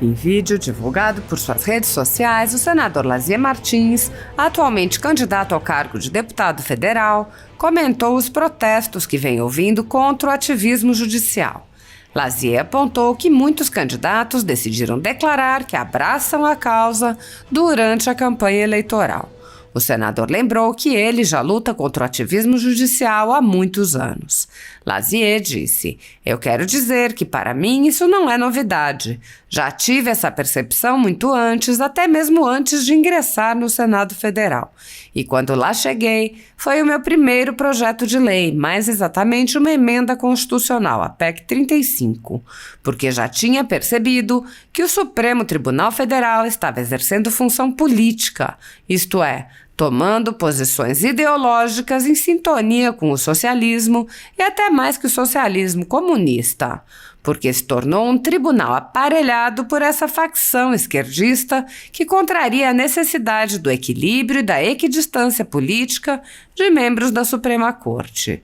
Em vídeo divulgado por suas redes sociais, o senador Lazier Martins, atualmente candidato ao cargo de deputado federal, comentou os protestos que vem ouvindo contra o ativismo judicial. Lazier apontou que muitos candidatos decidiram declarar que abraçam a causa durante a campanha eleitoral. O senador lembrou que ele já luta contra o ativismo judicial há muitos anos. Lazier disse: "Eu quero dizer que para mim isso não é novidade. Já tive essa percepção muito antes, até mesmo antes de ingressar no Senado Federal. E quando lá cheguei, foi o meu primeiro projeto de lei, mais exatamente uma emenda constitucional, a PEC 35, porque já tinha percebido que o Supremo Tribunal Federal estava exercendo função política, isto é, tomando posições ideológicas em sintonia com o socialismo e até mais que o socialismo comunista, porque se tornou um tribunal aparelhado por essa facção esquerdista que contraria a necessidade do equilíbrio e da equidistância política de membros da Suprema Corte."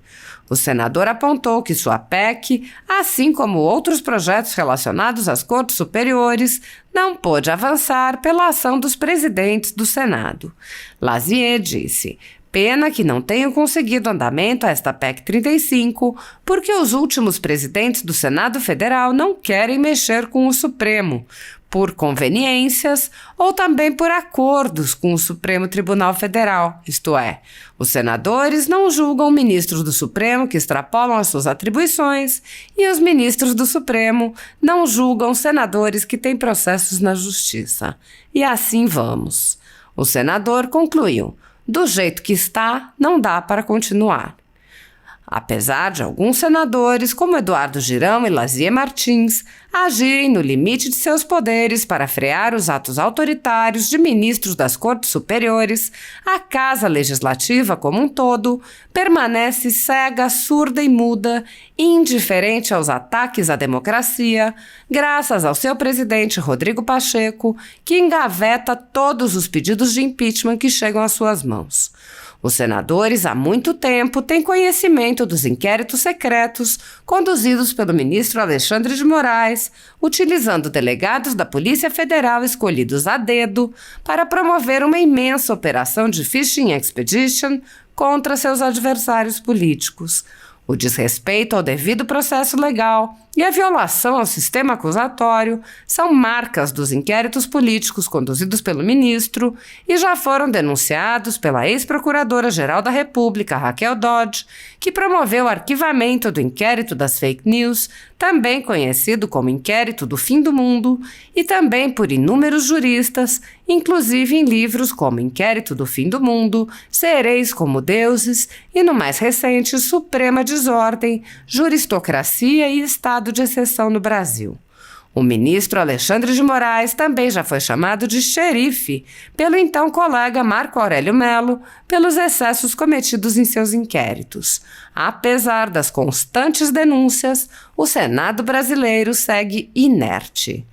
O senador apontou que sua PEC, assim como outros projetos relacionados às cortes superiores, não pôde avançar pela ação dos presidentes do Senado. Lazier disse: "Pena que não tenham conseguido andamento a esta PEC 35, porque os últimos presidentes do Senado Federal não querem mexer com o Supremo, por conveniências ou também por acordos com o Supremo Tribunal Federal, isto é, os senadores não julgam ministros do Supremo que extrapolam as suas atribuições e os ministros do Supremo não julgam senadores que têm processos na Justiça. E assim vamos." O senador concluiu: "Do jeito que está, não dá para continuar." Apesar de alguns senadores, como Eduardo Girão e Lazier Martins, agirem no limite de seus poderes para frear os atos autoritários de ministros das Cortes Superiores, a Casa Legislativa como um todo permanece cega, surda e muda, indiferente aos ataques à democracia, graças ao seu presidente Rodrigo Pacheco, que engaveta todos os pedidos de impeachment que chegam às suas mãos. Os senadores, há muito tempo, têm conhecimento dos inquéritos secretos conduzidos pelo ministro Alexandre de Moraes, utilizando delegados da Polícia Federal escolhidos a dedo para promover uma imensa operação de fishing expedition contra seus adversários políticos. O desrespeito ao devido processo legal e a violação ao sistema acusatório são marcas dos inquéritos políticos conduzidos pelo ministro e já foram denunciados pela ex-procuradora-geral da República, Raquel Dodge, que promoveu o arquivamento do inquérito das fake news, também conhecido como Inquérito do Fim do Mundo, e também por inúmeros juristas, inclusive em livros como Inquérito do Fim do Mundo, Sereis como Deuses e, no mais recente, Suprema Desordem, Juristocracia e Estado de Exceção no Brasil. O ministro Alexandre de Moraes também já foi chamado de xerife pelo então colega Marco Aurélio Mello pelos excessos cometidos em seus inquéritos. Apesar das constantes denúncias, o Senado brasileiro segue inerte.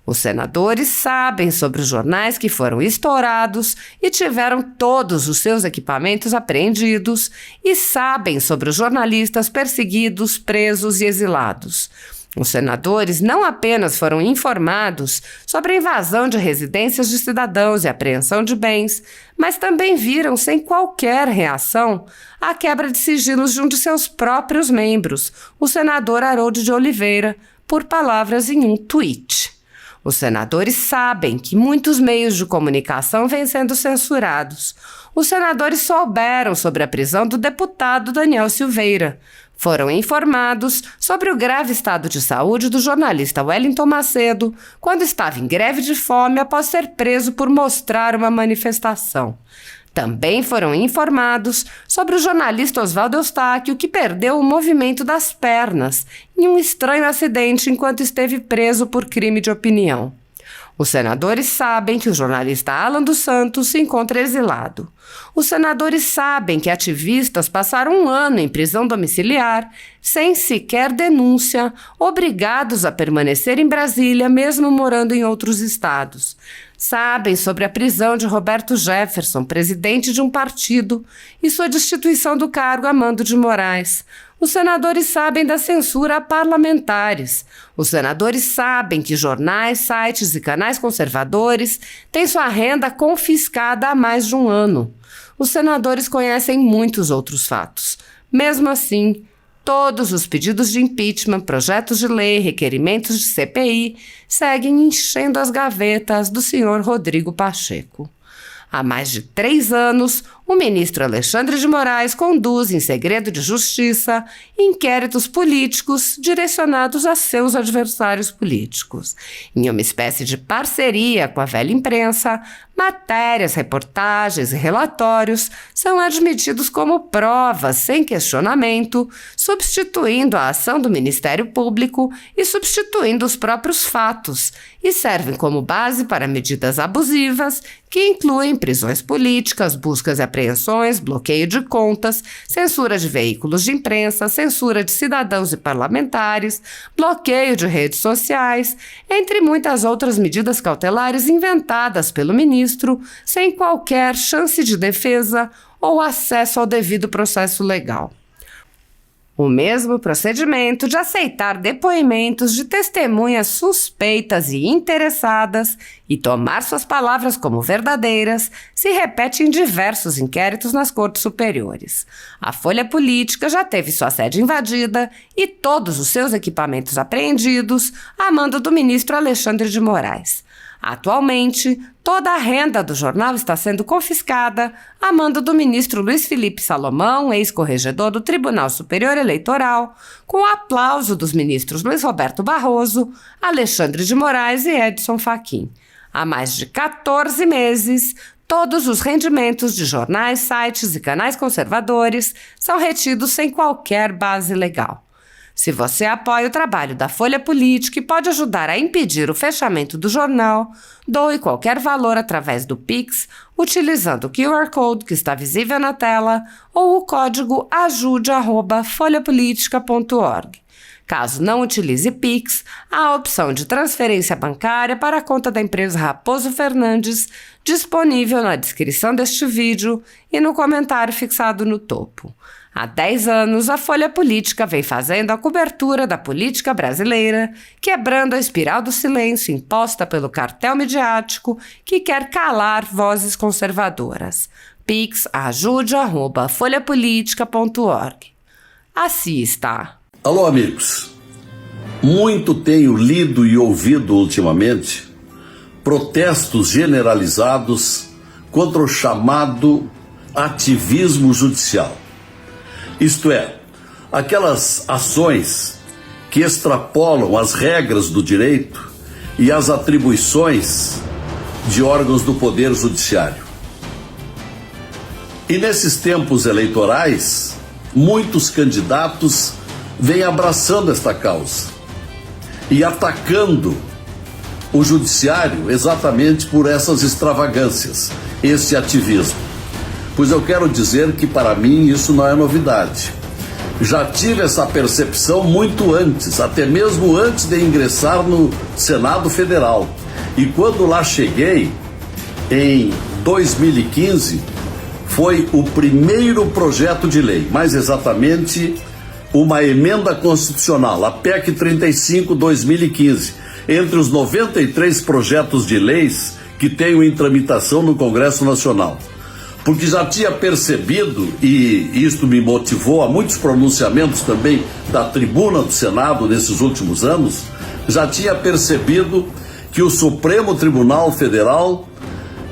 Os senadores sabem sobre os jornais que foram estourados e tiveram todos os seus equipamentos apreendidos e sabem sobre os jornalistas perseguidos, presos e exilados. Os senadores não apenas foram informados sobre a invasão de residências de cidadãos e apreensão de bens, mas também viram sem qualquer reação a quebra de sigilos de um de seus próprios membros, o senador Harold de Oliveira, por palavras em um tweet. Os senadores sabem que muitos meios de comunicação vêm sendo censurados. Os senadores souberam sobre a prisão do deputado Daniel Silveira. Foram informados sobre o grave estado de saúde do jornalista Wellington Macedo quando estava em greve de fome após ser preso por mostrar uma manifestação. Também foram informados sobre o jornalista Oswaldo Eustáquio, que perdeu o movimento das pernas em um estranho acidente enquanto esteve preso por crime de opinião. Os senadores sabem que o jornalista Alan dos Santos se encontra exilado. Os senadores sabem que ativistas passaram 1 ano em prisão domiciliar, sem sequer denúncia, obrigados a permanecer em Brasília, mesmo morando em outros estados. sabem sobre a prisão de Roberto Jefferson, presidente de um partido, e sua destituição do cargo a Mando de Moraes. Os senadores sabem da censura a parlamentares. Os senadores sabem que jornais, sites e canais conservadores têm sua renda confiscada há mais de um ano. Os senadores conhecem muitos outros fatos. Mesmo assim, todos os pedidos de impeachment, projetos de lei, requerimentos de CPI seguem enchendo as gavetas do senhor Rodrigo Pacheco. Há mais de 3 anos, o ministro Alexandre de Moraes conduz, em segredo de justiça, inquéritos políticos direcionados a seus adversários políticos. Em uma espécie de parceria com a velha imprensa, matérias, reportagens e relatórios são admitidos como provas sem questionamento, substituindo a ação do Ministério Público e substituindo os próprios fatos, e servem como base para medidas abusivas que incluem prisões políticas, buscas e apreensões, bloqueio de contas, censura de veículos de imprensa, censura de cidadãos e parlamentares, bloqueio de redes sociais, entre muitas outras medidas cautelares inventadas pelo ministro sem qualquer chance de defesa ou acesso ao devido processo legal. O mesmo procedimento de aceitar depoimentos de testemunhas suspeitas e interessadas e tomar suas palavras como verdadeiras se repete em diversos inquéritos nas cortes superiores. A Folha Política já teve sua sede invadida e todos os seus equipamentos apreendidos a mando do ministro Alexandre de Moraes. Atualmente, toda a renda do jornal está sendo confiscada a mando do ministro Luiz Felipe Salomão, ex-corregedor do Tribunal Superior Eleitoral, com o aplauso dos ministros Luiz Roberto Barroso, Alexandre de Moraes e Edson Fachin. Há mais de 14 meses, todos os rendimentos de jornais, sites e canais conservadores são retidos sem qualquer base legal. Se você apoia o trabalho da Folha Política e pode ajudar a impedir o fechamento do jornal, doe qualquer valor através do Pix, utilizando o QR Code que está visível na tela ou o código ajude@folhapolitica.org. Caso não utilize Pix, há a opção de transferência bancária para a conta da empresa Raposo Fernandes, disponível na descrição deste vídeo e no comentário fixado no topo. Há 10 anos, a Folha Política vem fazendo a cobertura da política brasileira, quebrando a espiral do silêncio imposta pelo cartel midiático que quer calar vozes conservadoras. Pix ajude@folhapolitica.org. Assim está. Alô, amigos. Muito tenho lido e ouvido ultimamente protestos generalizados contra o chamado ativismo judicial. Isto é, aquelas ações que extrapolam as regras do direito e as atribuições de órgãos do Poder Judiciário. E nesses tempos eleitorais, muitos candidatos vêm abraçando esta causa e atacando o Judiciário exatamente por essas extravagâncias, esse ativismo. Pois eu quero dizer que para mim isso não é novidade. Já tive essa percepção muito antes, até mesmo antes de ingressar no Senado Federal. E quando lá cheguei, em 2015, foi o primeiro projeto de lei, mais exatamente uma emenda constitucional, a PEC 35/2015, entre os 93 projetos de leis que tenho em tramitação no Congresso Nacional. Porque já tinha percebido, e isto me motivou a muitos pronunciamentos também da tribuna do Senado nesses últimos anos, já tinha percebido que o Supremo Tribunal Federal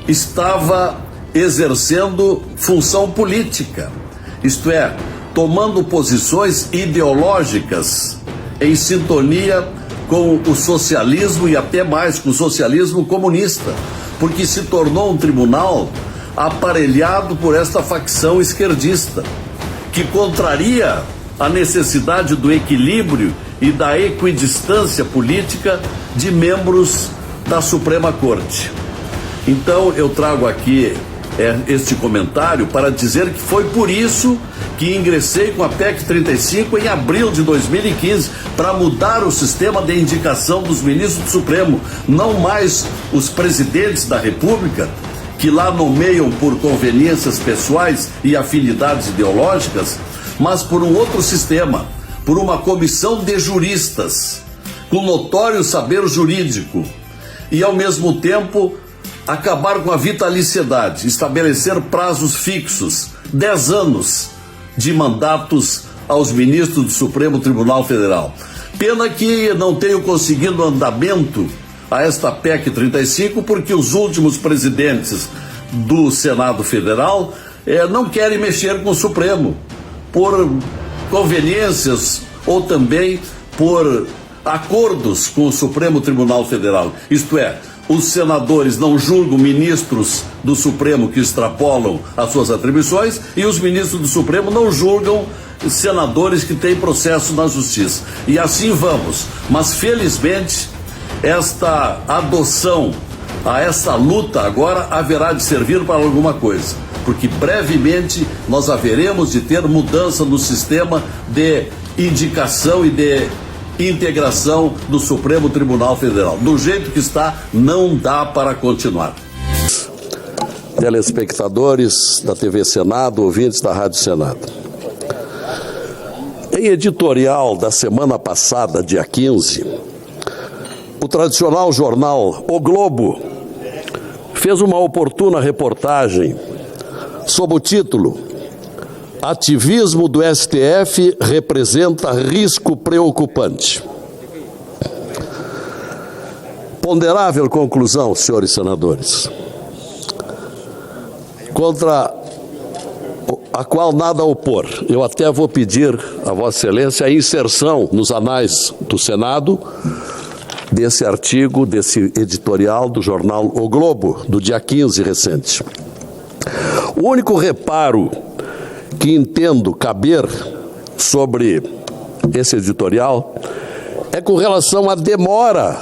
estava exercendo função política, isto é, tomando posições ideológicas em sintonia com o socialismo e até mais com o socialismo comunista, porque se tornou um tribunal aparelhado por esta facção esquerdista, que contraria a necessidade do equilíbrio e da equidistância política de membros da Suprema Corte. Então eu trago aqui este comentário para dizer que foi por isso que ingressei com a PEC 35 em abril de 2015 para mudar o sistema de indicação dos ministros do Supremo, não mais os presidentes da República, que lá nomeiam por conveniências pessoais e afinidades ideológicas, mas por um outro sistema, por uma comissão de juristas, com notório saber jurídico, e ao mesmo tempo acabar com a vitaliciedade, estabelecer prazos fixos, 10 anos de mandatos aos ministros do Supremo Tribunal Federal. Pena que não tenho conseguido andamento a esta PEC 35, porque os últimos presidentes do Senado Federal não querem mexer com o Supremo, por conveniências ou também por acordos com o Supremo Tribunal Federal. Isto é, os senadores não julgam ministros do Supremo que extrapolam as suas atribuições e os ministros do Supremo não julgam senadores que têm processo na justiça. E assim vamos. Mas, felizmente, esta adoção a essa luta agora haverá de servir para alguma coisa, porque brevemente nós haveremos de ter mudança no sistema de indicação e de integração do Supremo Tribunal Federal. Do jeito que está, não dá para continuar. Telespectadores da TV Senado, ouvintes da Rádio Senado. Em editorial da semana passada, dia 15, o tradicional jornal O Globo fez uma oportuna reportagem sob o título "Ativismo do STF representa risco preocupante". Ponderável conclusão, senhores senadores, contra a qual nada opor. Eu até vou pedir a Vossa Excelência a inserção nos anais do Senado desse artigo, desse editorial do jornal O Globo, do dia 15 recente. O único reparo que entendo caber sobre esse editorial é com relação à demora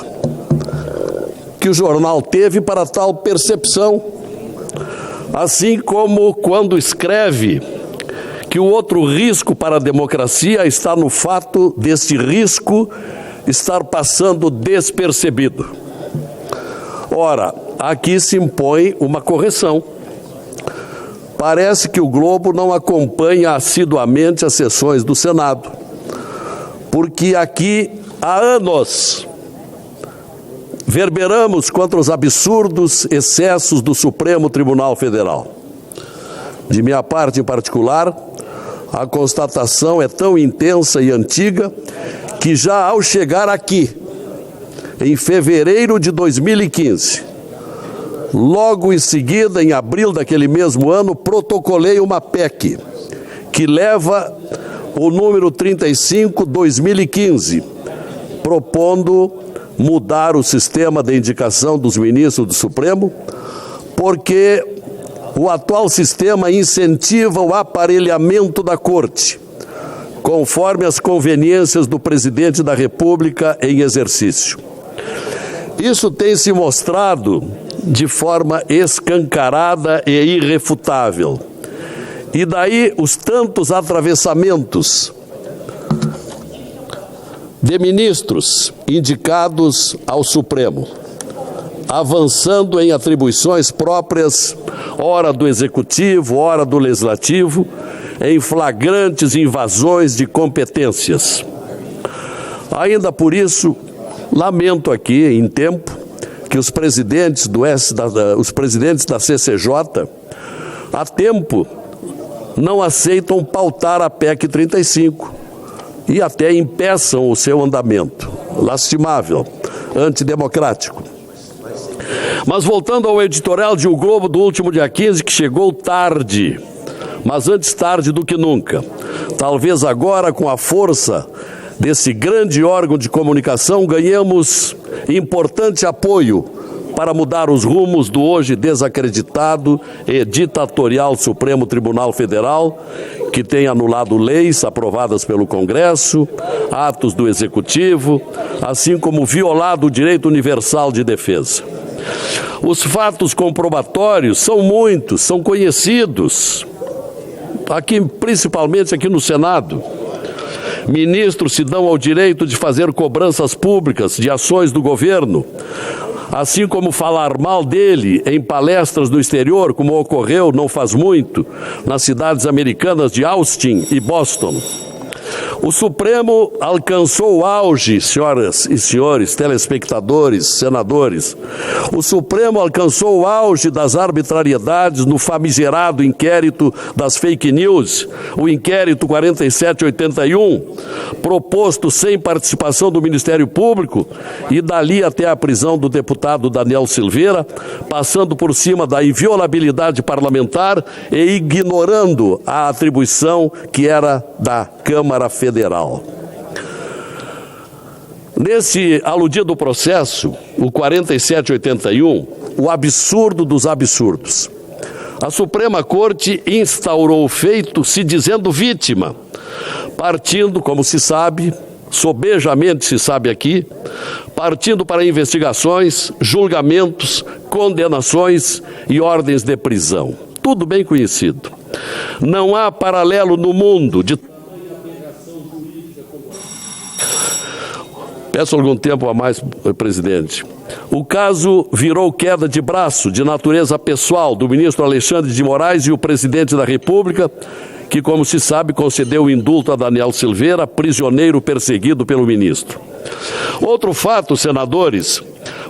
que o jornal teve para tal percepção, assim como quando escreve que o outro risco para a democracia está no fato deste risco estar passando despercebido. Ora, aqui se impõe uma correção. Parece que o Globo não acompanha assiduamente as sessões do Senado, porque aqui há anos verberamos contra os absurdos excessos do Supremo Tribunal Federal. De minha parte em particular, a constatação é tão intensa e antiga que já ao chegar aqui, em fevereiro de 2015, logo em seguida, em abril daquele mesmo ano, protocolei uma PEC que leva o número 35/2015, propondo mudar o sistema de indicação dos ministros do Supremo, porque o atual sistema incentiva o aparelhamento da Corte, conforme as conveniências do presidente da República em exercício. Isso tem se mostrado de forma escancarada e irrefutável. E daí os tantos atravessamentos de ministros indicados ao Supremo, avançando em atribuições próprias, ora do Executivo, ora do Legislativo, em flagrantes invasões de competências. Ainda por isso, lamento aqui, em tempo, que os presidentes da CCJ, há tempo, não aceitam pautar a PEC 35 e até impeçam o seu andamento. Lastimável, antidemocrático. Mas voltando ao editorial de O Globo do último dia 15, que chegou tarde, mas antes tarde do que nunca. Talvez agora, com a força desse grande órgão de comunicação, ganhemos importante apoio para mudar os rumos do hoje desacreditado e ditatorial Supremo Tribunal Federal, que tem anulado leis aprovadas pelo Congresso, atos do Executivo, assim como violado o direito universal de defesa. Os fatos comprobatórios são muitos, são conhecidos, principalmente aqui no Senado. Ministros se dão ao direito de fazer cobranças públicas de ações do governo, assim como falar mal dele em palestras no exterior, como ocorreu não faz muito nas cidades americanas de Austin e Boston. O Supremo alcançou o auge, senhoras e senhores, telespectadores, senadores. O Supremo alcançou o auge das arbitrariedades no famigerado inquérito das fake news, o inquérito 4781, proposto sem participação do Ministério Público e dali até a prisão do deputado Daniel Silveira, passando por cima da inviolabilidade parlamentar e ignorando a atribuição que era da Câmara Federal. Nesse aludido processo, o 4781, o absurdo dos absurdos. A Suprema Corte instaurou o feito se dizendo vítima, partindo, como se sabe, sobejamente se sabe aqui, partindo para investigações, julgamentos, condenações e ordens de prisão. Tudo bem conhecido. Não há paralelo no mundo de... Peço algum tempo a mais, presidente. O caso virou queda de braço de natureza pessoal do ministro Alexandre de Moraes e o presidente da República, que, como se sabe, concedeu o indulto a Daniel Silveira, prisioneiro perseguido pelo ministro. Outro fato, senadores,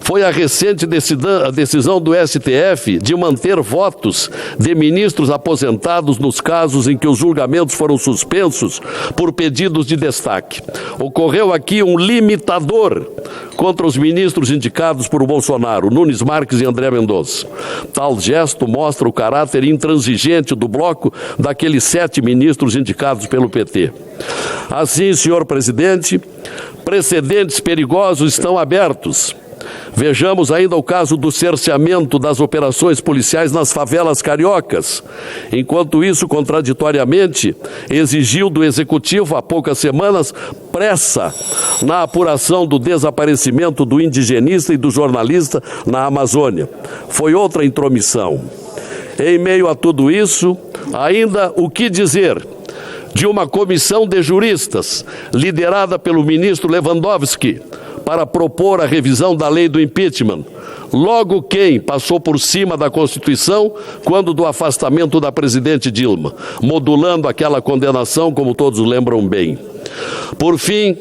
foi a recente decisão do STF de manter votos de ministros aposentados nos casos em que os julgamentos foram suspensos por pedidos de destaque. Ocorreu aqui um limitador contra os ministros indicados por Bolsonaro, Nunes Marques e André Mendonça. Tal gesto mostra o caráter intransigente do bloco daqueles 7 ministros indicados pelo PT. Assim, senhor presidente, precedentes perigosos estão abertos. Vejamos ainda o caso do cerceamento das operações policiais nas favelas cariocas. Enquanto isso, contraditoriamente, exigiu do Executivo, há poucas semanas, pressa na apuração do desaparecimento do indigenista e do jornalista na Amazônia. Foi outra intromissão. Em meio a tudo isso, ainda o que dizer de uma comissão de juristas, liderada pelo ministro Lewandowski, para propor a revisão da lei do impeachment. Logo quem passou por cima da Constituição quando do afastamento da presidente Dilma, modulando aquela condenação, como todos lembram bem. Por fim,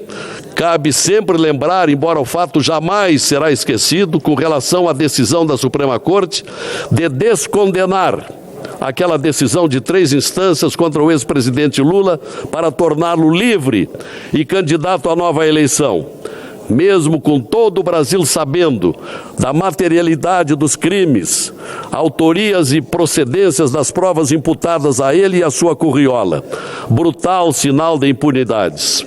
cabe sempre lembrar, embora o fato jamais será esquecido, com relação à decisão da Suprema Corte de descondenar aquela decisão de 3 instâncias contra o ex-presidente Lula para torná-lo livre e candidato à nova eleição. Mesmo com todo o Brasil sabendo da materialidade dos crimes, autorias e procedências das provas imputadas a ele e à sua curriola. Brutal sinal de impunidades.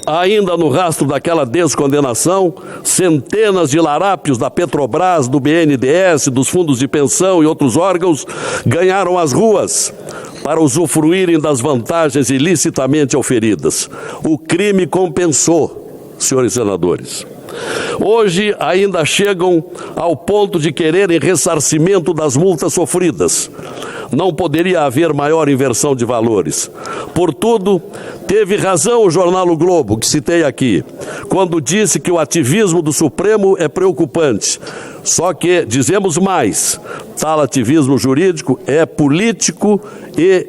Ainda no rastro daquela descondenação, centenas de larápios da Petrobras, do BNDES, dos fundos de pensão e outros órgãos ganharam as ruas para usufruírem das vantagens ilicitamente auferidas. O crime compensou, senhores senadores. Hoje ainda chegam ao ponto de quererem ressarcimento das multas sofridas. Não poderia haver maior inversão de valores. Portudo, teve razão o jornal O Globo, que citei aqui, quando disse que o ativismo do Supremo é preocupante. Só que, dizemos mais, tal ativismo jurídico é político e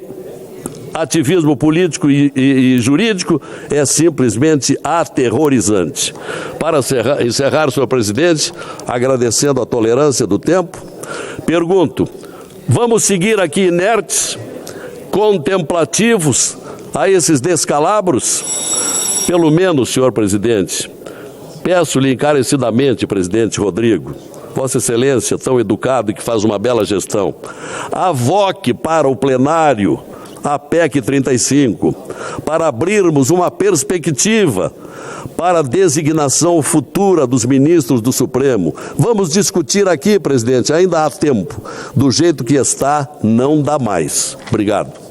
ativismo político e jurídico é simplesmente aterrorizante. Para encerrar, senhor presidente, agradecendo a tolerância do tempo, pergunto, vamos seguir aqui inertes, contemplativos a esses descalabros? Pelo menos, senhor presidente, peço-lhe encarecidamente, presidente Rodrigo, Vossa Excelência, tão educado e que faz uma bela gestão, avoque para o plenário a PEC 35, para abrirmos uma perspectiva para a designação futura dos ministros do Supremo. Vamos discutir aqui, presidente, ainda há tempo. Do jeito que está, não dá mais. Obrigado.